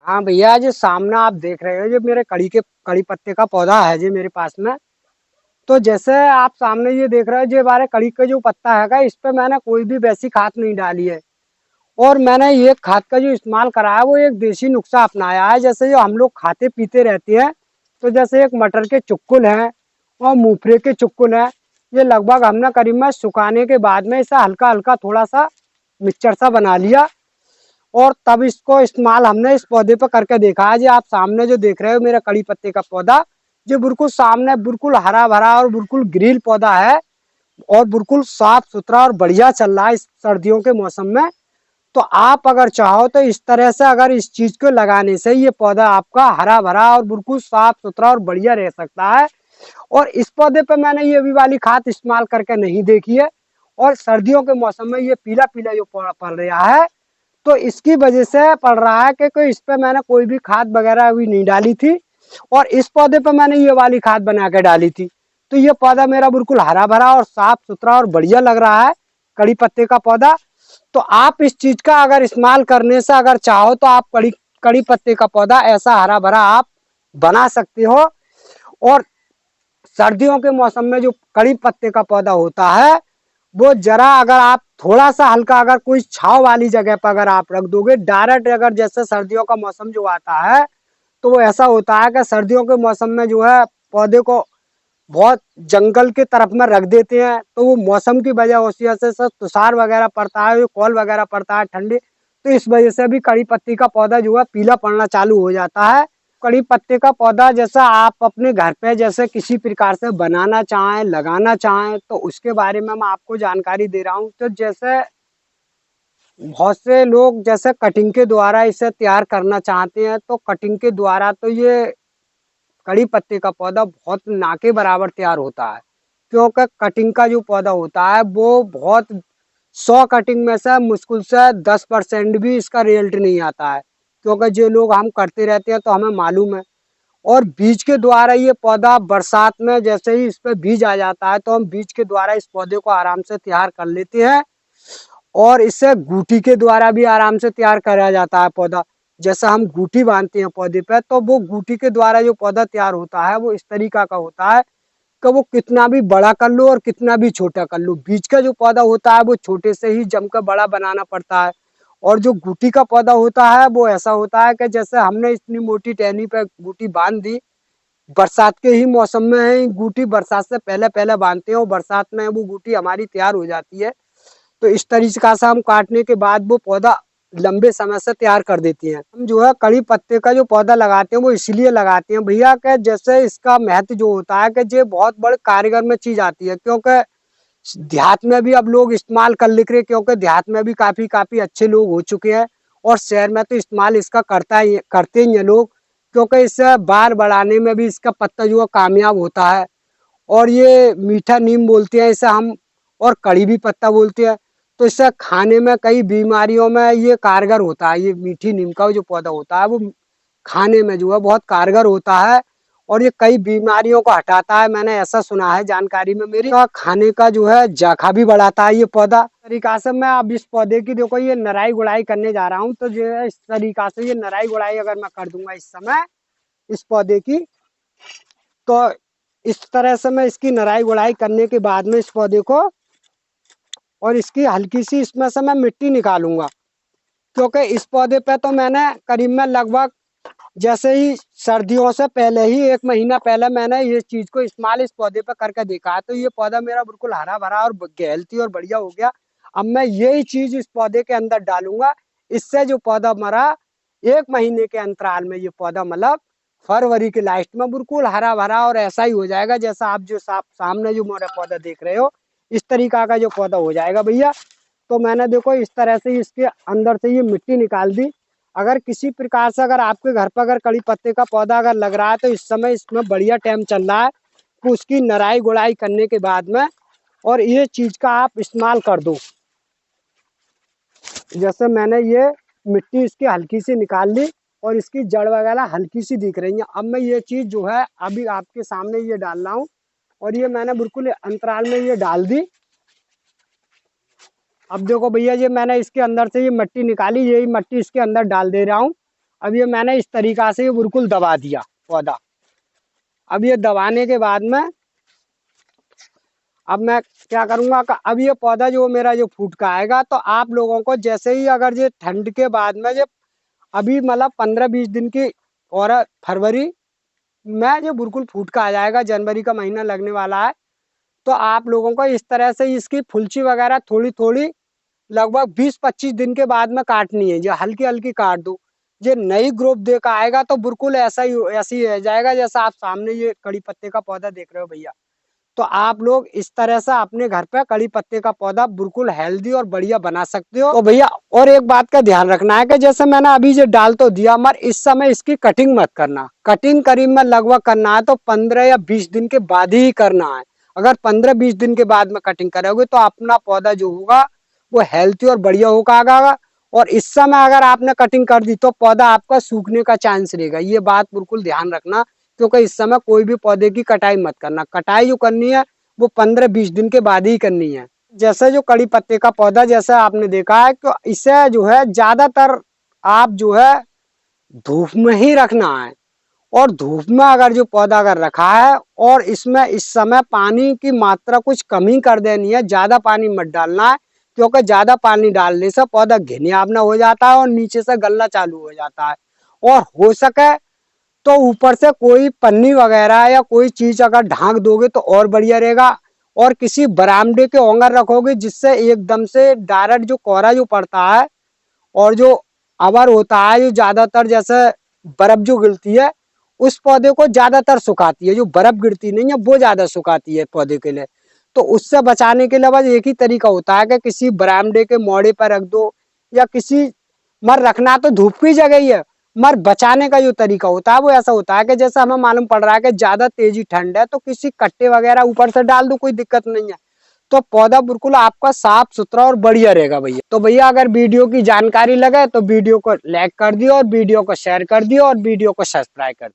हाँ भैया, जो सामने आप देख रहे हो, जो मेरे कड़ी पत्ते का पौधा है जी मेरे पास में। तो जैसे आप सामने ये देख रहे हो, जो हमारे कड़ी का जो पत्ता हैगा, इस पे मैंने कोई भी वैसी खाद नहीं डाली है। और मैंने ये खाद का जो इस्तेमाल करा है, वो एक देसी नुस्खा अपनाया है। जैसे जो हम लोग खाते पीते रहते हैं, तो जैसे एक मटर के चुक्कुल हैं और मूंगफली के चुक्कुल हैं। ये लगभग हमने करीब में सुखाने के बाद में इसे हल्का हल्का थोड़ा सा मिक्सचर सा बना लिया। और तब इसको इस्तेमाल हमने इस पौधे पर करके देखा है। जी आप सामने जो देख रहे हो मेरा कड़ी पत्ते का पौधा, जो बिल्कुल सामने बिल्कुल हरा भरा और बिल्कुल ग्रीन पौधा है। और बिल्कुल साफ सुथरा और बढ़िया चल रहा है इस सर्दियों के मौसम में। तो आप अगर चाहो तो इस तरह से अगर इस चीज को लगाने से ये पौधा आपका हरा भरा और बिल्कुल साफ सुथरा और बढ़िया रह सकता है। और इस पौधे पे मैंने ये भी वाली खाद इस्तेमाल करके नहीं देखी है। और सर्दियों के मौसम में ये पीला पीला जो पड़ रहा है, तो इसकी वजह से पड़ रहा है कि कोई इस पे मैंने कोई भी खाद वगैरह अभी नहीं डाली थी। और इस पौधे पे मैंने ये वाली खाद बना के डाली थी। तो ये पौधा मेरा बिल्कुल हरा भरा और साफ सुथरा और बढ़िया लग रहा है, कड़ी पत्ते का पौधा। तो आप इस चीज का अगर इस्तेमाल करने से अगर चाहो तो आप कड़ी कड़ी पत्ते का पौधा ऐसा हरा भरा आप बना सकते हो। और सर्दियों के मौसम में जो कड़ी पत्ते का पौधा होता है, वो जरा अगर आप थोड़ा सा हल्का अगर कोई छाव वाली जगह पर अगर आप रख दोगे डायरेक्ट, अगर जैसे सर्दियों का मौसम जो आता है, तो वो ऐसा होता है कि सर्दियों के मौसम में जो है पौधे को बहुत जंगल के तरफ में रख देते हैं। तो वो मौसम की वजह होती है, जैसे तुषार वगैरह पड़ता है, कॉल वगैरह पड़ता है ठंडी, तो इस वजह से भी कड़ी पत्ती का पौधा जो है पीला पड़ना चालू हो जाता है। कड़ी पत्ते का पौधा जैसा आप अपने घर पे जैसे किसी प्रकार से बनाना चाहें, लगाना चाहें, तो उसके बारे में मैं आपको जानकारी दे रहा हूँ। तो जैसे बहुत से लोग जैसे कटिंग के द्वारा इसे तैयार करना चाहते हैं, तो कटिंग के द्वारा तो ये कड़ी पत्ते का पौधा बहुत ना के बराबर तैयार होता है। क्योंकि कटिंग का जो पौधा होता है वो बहुत 100 कटिंग में से मुश्किल से 10% भी इसका रिजल्ट नहीं आता है। क्योंकि जो लोग हम करते रहते हैं तो हमें मालूम है। और बीज के द्वारा ये पौधा बरसात में जैसे ही इस पे बीज आ जाता है, तो हम बीज के द्वारा इस पौधे को आराम से तैयार कर लेते हैं। और इसे गूटी के द्वारा भी आराम से तैयार करा जाता है पौधा। जैसा हम गूटी बांधते हैं पौधे पे, तो वो गूटी के द्वारा जो पौधा तैयार होता है वो इस तरीका का होता है कि वो कितना भी बड़ा कर लो और कितना भी छोटा कर लो, बीज का जो पौधा होता है वो छोटे से ही जमकर बड़ा बनाना पड़ता है। और जो गूटी का पौधा होता है वो ऐसा होता है कि जैसे हमने इतनी मोटी टहनी पे गूटी बांध दी, बरसात के ही मौसम में है गूटी, बरसात से पहले पहले बांधते हैं और बरसात में वो गूटी हमारी तैयार हो जाती है। तो इस तरीका से हम काटने के बाद वो पौधा लंबे समय से तैयार कर देती हैं। हम जो है कड़ी पत्ते का जो पौधा लगाते हैं वो इसलिए लगाते हैं भैया कि जैसे इसका महत्व जो होता है कि ये बहुत बड़े कारीगर में चीज आती है। क्योंकि देहात में भी अब लोग इस्तेमाल कर लिख रहे, क्योंकि देहात में भी काफी काफी अच्छे लोग हो चुके हैं। और शहर में तो इस्तेमाल इसका करते ही है लोग। क्योंकि इससे बार बढ़ाने में भी इसका पत्ता जो है कामयाब होता है। और ये मीठा नीम बोलते हैं इसे हम, और कड़ी भी पत्ता बोलते हैं। तो इससे खाने में कई बीमारियों में ये कारगर होता है। ये मीठी नीम का जो पौधा होता है वो खाने में जो है बहुत कारगर होता है। और ये कई बीमारियों को हटाता है, मैंने ऐसा सुना है जानकारी में मेरी। का खाने का जो है जाखा भी बढ़ाता है ये पौधा। तरीका से मैं अब इस पौधे की देखो ये नराई गुड़ाई करने जा रहा हूँ। तो जो है इस तरीका से ये नराई गुड़ाई अगर मैं कर दूंगा इस समय इस पौधे की, तो इस तरह से मैं इसकी नराई गुड़ाई करने के बाद में इस पौधे को और इसकी हल्की सी इसमें से मैं मिट्टी निकालूंगा। क्योंकि इस पौधे पे तो मैंने करीब में लगभग जैसे ही सर्दियों से पहले ही 1 महीना पहले मैंने ये चीज को इस्तेमाल इस पौधे पे करके देखा है। तो ये पौधा मेरा बिल्कुल हरा भरा और हेल्थी और बढ़िया हो गया। अब मैं यही चीज इस पौधे के अंदर डालूंगा। इससे जो पौधा मरा 1 महीने के अंतराल में ये पौधा मतलब फरवरी के लास्ट में बिल्कुल हरा भरा और ऐसा ही हो जाएगा जैसा आप जो सामने जो मेरा पौधा देख रहे हो, इस तरीका का जो पौधा हो जाएगा भैया। तो मैंने देखो इस तरह से इसके अंदर से ये मिट्टी निकाल दी। अगर किसी प्रकार से अगर आपके घर पर अगर कड़ी पत्ते का पौधा अगर लग रहा है, तो इस समय इसमें बढ़िया टाइम चल रहा है कि उसकी नराई गुड़ाई करने के बाद में और ये चीज का आप इस्तेमाल कर दो। जैसे मैंने ये मिट्टी इसकी हल्की सी निकाल ली और इसकी जड़ वगैरह हल्की सी दिख रही है। अब मैं ये चीज जो है अभी आपके सामने ये डाल रहा हूँ। और ये मैंने बिल्कुल अंतराल में ये डाल दी। अब देखो भैया, ये मैंने इसके अंदर से ये मिट्टी निकाली, यही मिट्टी इसके अंदर डाल दे रहा हूँ। अब ये मैंने इस तरीका से ये बिल्कुल दबा दिया पौधा। अब ये दबाने के बाद में अब मैं क्या करूंगा अब ये पौधा जो मेरा जो फूट का आएगा, तो आप लोगों को जैसे ही अगर ये ठंड के बाद में, जो अभी मतलब 15-20 दिन की और फरवरी में जो बिल्कुल फूट का आ जाएगा, जनवरी का महीना लगने वाला है, तो आप लोगों को इस तरह से इसकी फुलची वगैरह थोड़ी थोड़ी लगभग 20-25 दिन के बाद में काटनी है। जो हल्की हल्की काट दो, ये नई ग्रोथ दे का आएगा तो बिल्कुल ऐसा ही रह जाएगा जैसा आप सामने ये कड़ी पत्ते का पौधा देख रहे हो भैया। तो आप लोग इस तरह से अपने घर पे कड़ी पत्ते का पौधा बिल्कुल हेल्दी और बढ़िया बना सकते हो। तो भैया और एक बात का ध्यान रखना है कि जैसे मैंने अभी जो डाल तो दिया, मगर इस समय इसकी कटिंग मत करना। कटिंग करीब में लगभग करना है तो 15 या 20 दिन के बाद ही करना है। अगर 15-20 दिन के बाद में कटिंग करोगे तो अपना पौधा जो होगा वो हेल्थी और बढ़िया होगा। और इस समय अगर आपने कटिंग कर दी तो पौधा आपका सूखने का चांस रहेगा। ये बात बिल्कुल ध्यान रखना, क्योंकि इस समय कोई भी पौधे की कटाई मत करना। कटाई जो करनी है वो 15-20 दिन के बाद ही करनी है। जैसे जो कड़ी पत्ते का पौधा जैसे आपने देखा है कि इसे जो है ज्यादातर आप जो है धूप में ही रखना है। और धूप में अगर जो पौधा अगर रखा है और इसमें इस समय पानी की मात्रा कुछ कमी कर देनी है, ज्यादा पानी मत डालना है, क्योंकि ज्यादा पानी डालने से पौधा घिनियावना हो जाता है और नीचे से गलना चालू हो जाता है। और हो सके तो ऊपर से कोई पन्नी वगैरह या कोई चीज अगर ढांक दोगे तो और बढ़िया रहेगा। और किसी बरामदे के ओंगर रखोगे जिससे एकदम से डायरेक्ट जो कोहरा जो पड़ता है और जो अवर होता है, जो ज्यादातर जैसे बर्फ जो गिरती है उस पौधे को ज्यादातर सुखाती है। जो बर्फ गिरती नहीं है वो ज्यादा सुखाती है पौधे के लिए। तो उससे बचाने के लिए बस एक ही तरीका होता है कि किसी बरामदे के मोड़े पर रख दो या किसी, मर रखना तो धूप की जगह ही है, मर बचाने का जो तरीका होता है वो ऐसा होता है कि जैसे हमें मालूम पड़ रहा है कि ज्यादा तेजी ठंड है तो किसी कट्टे वगैरह ऊपर से डाल दो, कोई दिक्कत नहीं है। तो पौधा बिल्कुल आपका साफ सुथरा और बढ़िया रहेगा भैया। तो भैया अगर वीडियो की जानकारी लगे तो वीडियो को लाइक कर दियो और वीडियो को शेयर कर दियो और वीडियो को सब्सक्राइब कर दियो।